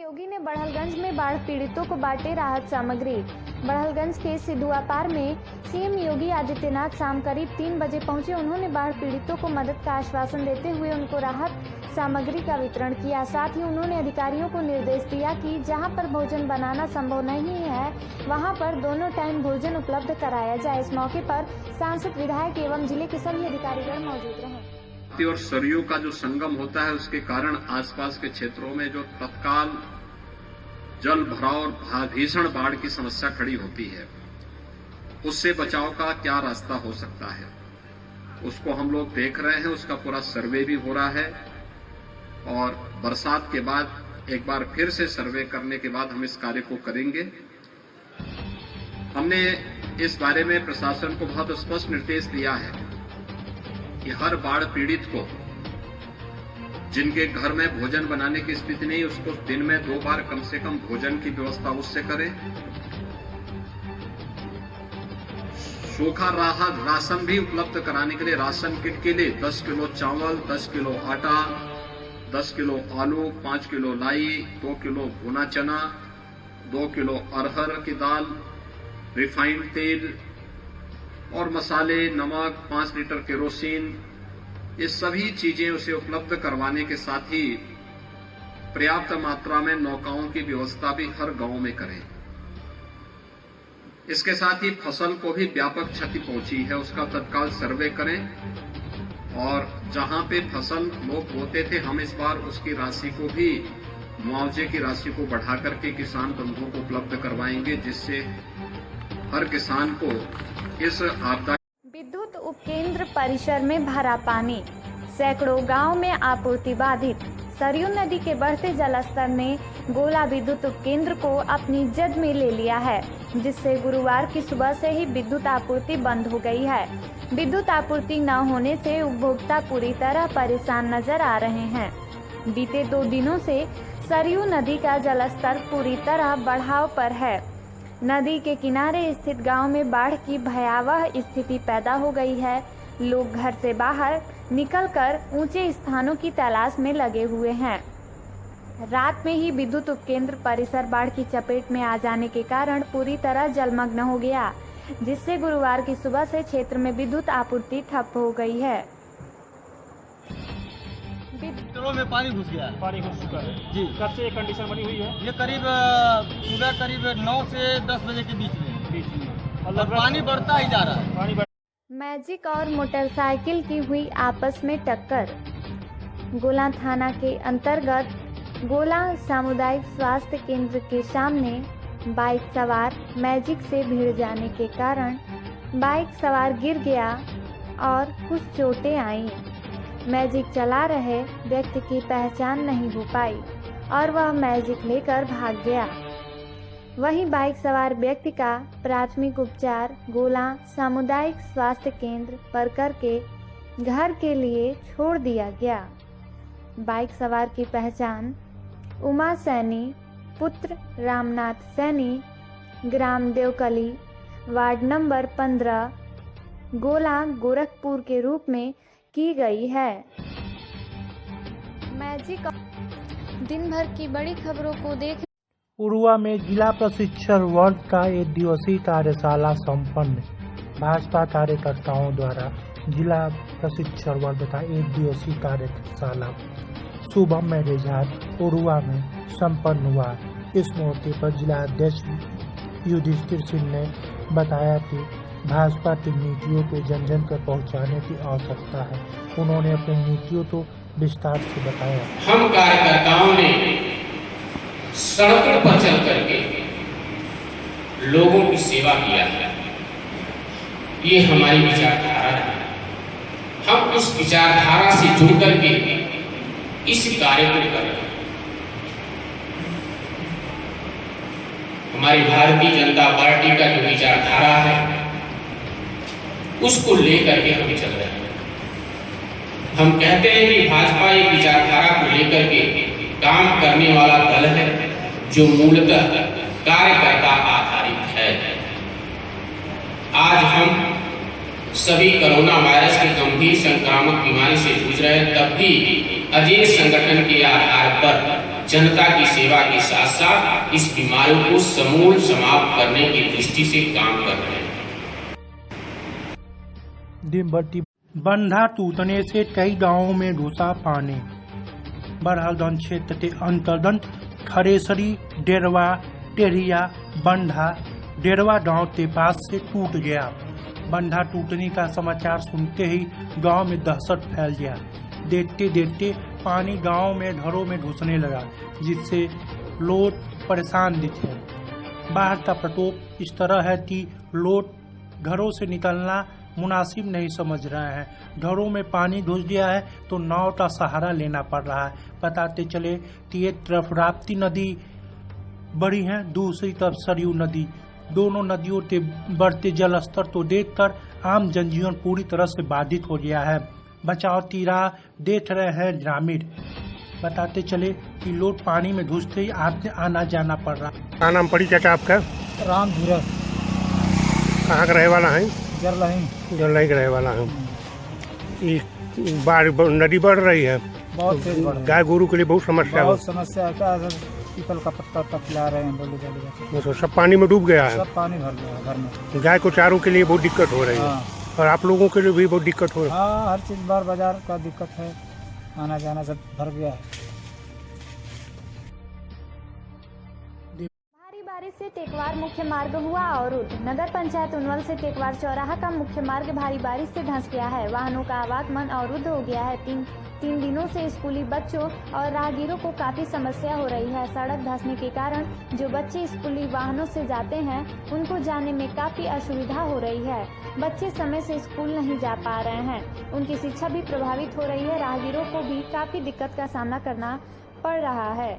योगी ने बड़हलगंज में बाढ़ पीड़ितों को बांटे राहत सामग्री। बड़हलगंज के सिधुआपार में सीएम योगी आदित्यनाथ शाम करीब 3 बजे पहुंचे। उन्होंने बाढ़ पीड़ितों को मदद का आश्वासन देते हुए उनको राहत सामग्री का वितरण किया। साथ ही उन्होंने अधिकारियों को निर्देश दिया कि जहां पर भोजन बनाना संभव नहीं है वहां पर दोनों टाइम भोजन उपलब्ध कराया जाए। इस मौके पर सांसद, विधायक एवं जिले के सभी अधिकारीगण मौजूद रहे। और सरयू का जो संगम होता है उसके कारण आसपास के क्षेत्रों में जो तत्काल जल भराव और भीषण बाढ़ की समस्या खड़ी होती है, उससे बचाव का क्या रास्ता हो सकता है, उसको हम लोग देख रहे हैं। उसका पूरा सर्वे भी हो रहा है और बरसात के बाद एक बार फिर से सर्वे करने के बाद हम इस कार्य को करेंगे। हमने इस बारे में प्रशासन को बहुत स्पष्ट निर्देश दिया है कि हर बाढ़ पीड़ित को, जिनके घर में भोजन बनाने की स्थिति नहीं, उसको दिन में 2 बार कम से कम भोजन की व्यवस्था उससे करें। सूखा राशन भी उपलब्ध कराने के लिए राशन किट के लिए 10 किलो चावल, 10 किलो आटा, 10 किलो आलू, 5 किलो लाई, 2 किलो भुना चना, 2 किलो अरहर की दाल, रिफाइंड तेल और मसाले, नमक, 5 लीटर केरोसिन, ये सभी चीजें उसे उपलब्ध करवाने के साथ ही पर्याप्त मात्रा में नौकाओं की व्यवस्था भी हर गांव में करें। इसके साथ ही फसल को भी व्यापक क्षति पहुंची है, उसका तत्काल सर्वे करें और जहां पे फसल लोग बोते थे, हम इस बार उसकी राशि को भी, मुआवजे की राशि को बढ़ा करके किसान बंधुओं को उपलब्ध करवाएंगे, जिससे हर किसान को इस आपदा। विद्युत उपकेंद्र परिसर में भरा पानी, सैकड़ों गांव में आपूर्ति बाधित। सरयू नदी के बढ़ते जलस्तर ने गोला विद्युत उपकेंद्र को अपनी जद में ले लिया है, जिससे गुरुवार की सुबह से ही विद्युत आपूर्ति बंद हो गई है। विद्युत आपूर्ति न होने से उपभोक्ता पूरी तरह परेशान नजर आ रहे हैं। बीते 2 दिनों से सरयू नदी का जलस्तर पूरी तरह बढ़ाव पर है। नदी के किनारे स्थित गांव में बाढ़ की भयावह स्थिति पैदा हो गई है। लोग घर से बाहर निकलकर ऊंचे स्थानों की तलाश में लगे हुए हैं। रात में ही विद्युत उपकेंद्र परिसर बाढ़ की चपेट में आ जाने के कारण पूरी तरह जलमग्न हो गया, जिससे गुरुवार की सुबह से क्षेत्र में विद्युत आपूर्ति ठप हो गई है। घरों में पानी घुस गया है। पानी घुस चुका है जी। कब से ये कंडीशन बनी हुई है? ये सुबह करीब 9 से 10 बजे के बीच में और पानी बढ़ता ही जा रहा है। मैजिक और मोटरसाइकिल की हुई आपस में टक्कर। गोला थाना के अंतर्गत गोला सामुदायिक स्वास्थ्य केंद्र के सामने बाइक सवार मैजिक से भिड़ जाने के कारण बाइक सवार गिर गया और कुछ चोटें आईं। मैजिक चला रहे व्यक्ति की पहचान नहीं हो पाई और वह मैजिक लेकर भाग गया। वहीं बाइक सवार व्यक्ति का प्राथमिक उपचार गोला सामुदायिक स्वास्थ्य केंद्र पर करके घर के लिए छोड़ दिया गया। बाइक सवार की पहचान उमा सैनी पुत्र रामनाथ सैनी, ग्राम देवकली, वार्ड नंबर 15, गोला गोरखपुर के रूप में की गई है। मैजिक दिन भर की बड़ी खबरों को देख। उरुआ में जिला प्रशिक्षण वर्ग का 1 दिवसीय कार्यशाला संपन्न। भाजपा कार्यकर्ताओं द्वारा जिला प्रशिक्षण वर्ग का 1 दिवसीय कार्यशाला शुभम मैरिज हाट उरुआ में संपन्न हुआ। इस मौके पर जिला अध्यक्ष युधिष्ठिर सिंह ने बताया कि भाजपा की नीतियों को जन जन तक पहुंचाने की आवश्यकता है। उन्होंने अपनी नीतियों को विस्तार से बताया। हम कार्यकर्ताओं ने सड़कों पर चल करके लोगों की सेवा किया है। ये हमारी विचारधारा है। हम उस विचारधारा से जुड़ करके इस कार्य को कर रहे हैं। हमारी भारतीय जनता पार्टी का जो विचारधारा है उसको लेकर के हम चल रहे हैं। हम कहते हैं कि भाजपा एक विचारधारा को लेकर के काम करने वाला दल है जो मूलतः कार्यकर्ता आधारित है। आज हम सभी कोरोना वायरस की गंभीर संक्रामक बीमारी से जूझ रहे हैं, तब भी अजेय संगठन के आधार पर जनता की सेवा के साथ साथ इस बीमारी को समूल समाप्त करने की दृष्टि से काम कर रहे हैं। दिन भर बंधा टूटने से कई गांवों में घुसा पानी। बरहलगंज क्षेत्र के अंतर्गत खरेसरी, डेरवा, टेरिया, बंधा, डेरवा गांव के पास से टूट गया। बंधा टूटने का समाचार सुनते ही गांव में दहशत फैल गया। देखते देखते पानी गांव में घरों में घुसने लगा, जिससे लोग परेशान दिखे। बाढ़ का प्रकोप इस तरह है कि लोग घरों से निकलना मुनासिब नहीं समझ रहे हैं। घरों में पानी घुस गया है तो नाव का सहारा लेना पड़ रहा है। बताते चले कि एक तरफ राप्ती नदी बड़ी है, दूसरी तरफ सरयू नदी। दोनों नदियों के बढ़ते जल स्तर को देखकर आम जनजीवन पूरी तरह से बाधित हो गया है। बचाव की राह देख रहे हैं ग्रामीण। बताते चले कि लोग पानी में घुसते ही आना जाना पड़ रहा। क्या नाम पड़ी चाचा आपका? राम धीरज। कहाँ का रहने वाला है? जरलही का रहने वाला है। बाढ़ नदी बढ़ रही है, बहुत तेज बढ़ रही है। गाय गोरू के लिए बहुत समस्या है। बहुत समस्या है। क्या पीपल का पत्ता खिला रहे हैं, बोले जाएगा। सब पानी में डूब गया है, सब पानी भर गया घर में। गाय को चारों के लिए बहुत दिक्कत हो रही है और आप लोगों के लिए भी बहुत दिक्कत हो रही है। हाँ, हर चीज बाजार का दिक्कत है, आना जाना सब भर गया है। भारी बारिश से टेकवार मुख्य मार्ग हुआ अवरुद्ध। नगर पंचायत उनवल से टेकवार चौराहा का मुख्य मार्ग भारी बारिश से धंस गया है। वाहनों का आवागमन अवरुद्ध हो गया है। तीन दिनों से स्कूली बच्चों और राहगीरों को काफी समस्या हो रही है। सड़क धंसने के कारण जो बच्चे स्कूली वाहनों से जाते हैं उनको जाने में काफी असुविधा हो रही है। बच्चे समय से स्कूल नहीं जा पा रहे हैं, उनकी शिक्षा भी प्रभावित हो रही है। राहगीरों को भी काफी दिक्कत का सामना करना पड़ रहा है।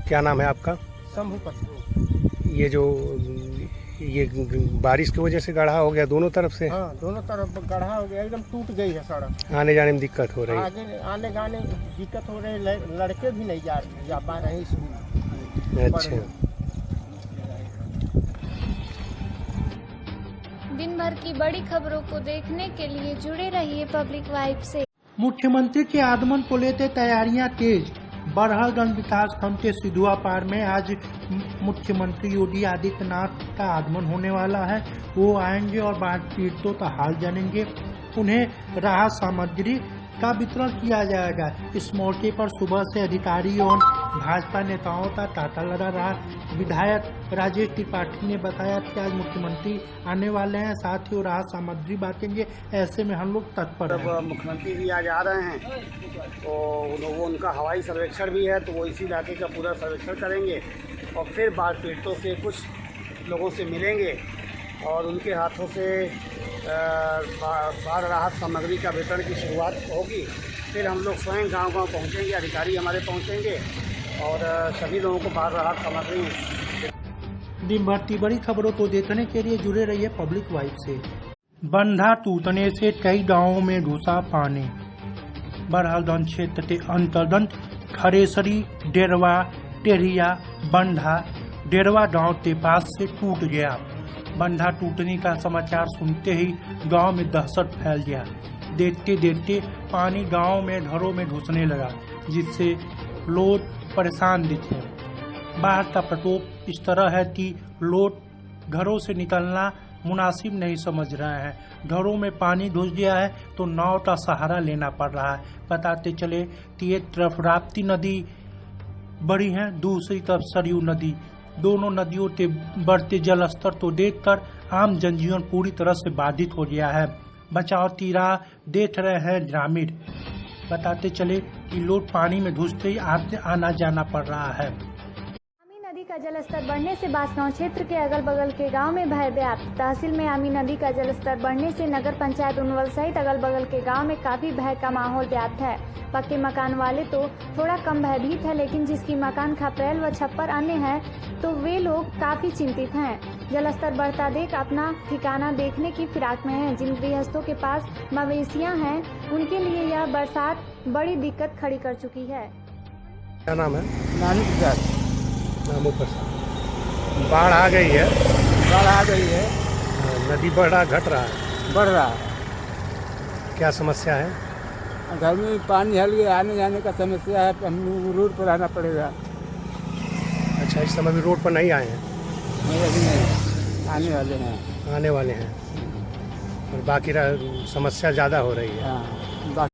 क्या नाम है आपका? शंभू पत्नी। ये बारिश की वजह से गड्ढा हो गया दोनों तरफ से? हाँ, दोनों तरफ गड्ढा हो गया, एकदम टूट गई है सड़क। आने जाने में दिक्कत हो रही है। आगे आने जाने दिक्कत हो रही है, लड़के भी नहीं जा पा रहे हैं स्कूल। अच्छा, दिन भर की बड़ी खबरों को देखने के लिए जुड़े रहिए पब्लिक वाइब से। मुख्यमंत्री के आगमन को लेते तैयारियां तेज। बरहलगंज विकास खंड के सिधुआ पार में आज मुख्यमंत्री योगी आदित्यनाथ का आगमन होने वाला है। वो आएंगे और बाढ़ पीड़ितों का हाल जानेंगे। उन्हें राहत सामग्री का वितरण किया जाएगा। इस मौके पर सुबह से अधिकारी और भाजपा नेताओं का तांता लगा रहा। विधायक राजेश त्रिपाठी ने बताया कि आज मुख्यमंत्री आने वाले हैं, साथ ही वो राहत सामग्री बांटेंगे। ऐसे में हम लोग तत्पर हैं। मुख्यमंत्री भी आज आ रहे हैं तो उनका हवाई सर्वेक्षण भी है, तो वो इसी इलाके का पूरा सर्वेक्षण करेंगे और फिर बाढ़ पीड़ितों से कुछ लोगों से मिलेंगे और उनके हाथों से बाढ़ राहत सामग्री का वितरण की शुरुआत होगी। फिर हम लोग स्वयं गांव-गांव पहुंचेंगे, अधिकारी हमारे पहुंचेंगे और सभी लोगों को बाढ़ राहत सामग्री। दिन भर की बड़ी खबरों को देखने के लिए जुड़े रहिए पब्लिक वाइब से। बंधा टूटने से कई गांवों में घुसा पानी। बरहलगंज क्षेत्र के अंतर्गत खरेसरी, डेरवा, टेरिया, बंधा, डेरवा गांव के पास से टूट गया। बंधा टूटने का समाचार सुनते ही गांव में दहशत फैल गया। देखते देखते पानी गांव में घरों में घुसने लगा, जिससे लोग परेशान दिखे। बाढ़ का प्रकोप इस तरह है कि लोग घरों से निकलना मुनासिब नहीं समझ रहे हैं। घरों में पानी घुस गया है तो नाव का सहारा लेना पड़ रहा है। बताते चले कि एक तरफ राप्ती नदी बड़ी है, दूसरी तरफ सरयू नदी। दोनों नदियों के बढ़ते जल स्तर को देखकर आम जनजीवन पूरी तरह से बाधित हो गया है। बचाव की राह देख रहे हैं ग्रामीण। बताते चले कि लोग पानी में घुसते ही आना जाना पड़ रहा है। आमी नदी का जलस्तर बढ़ने से बांसगांव क्षेत्र के अगल बगल के गांव में भय व्याप्त। तहसील में आमी नदी का जलस्तर बढ़ने से नगर पंचायत उनवल सहित अगल बगल के गांव में काफी भय का माहौल व्याप्त है। पक्के मकान वाले तो थोड़ा कम भयभीत है, लेकिन जिसकी मकान खपरेल व छप्पर अन्य है तो वे लोग काफी चिंतित हैं। जलस्तर बढ़ता देख अपना ठिकाना देखने की फिराक में हैं। जिन गृहस्थों के पास मवेशियां हैं उनके लिए यह बरसात बड़ी दिक्कत खड़ी कर चुकी है। क्या नाम है? नानी गुजरात। बाढ़ आ गई है। बाढ़ आ गई है, नदी बढ़ रहा घट रहा है? बढ़ रहा है। क्या समस्या है? घर में पानी हल गया, आने जाने का समस्या है, हम लोग रोड पर आना पड़ेगा। अच्छा, इस समय भी रोड पर नहीं आए हैं? नहीं, अभी नहीं, आने वाले हैं। आने वाले हैं और बाकी समस्या ज़्यादा हो रही है। हाँ,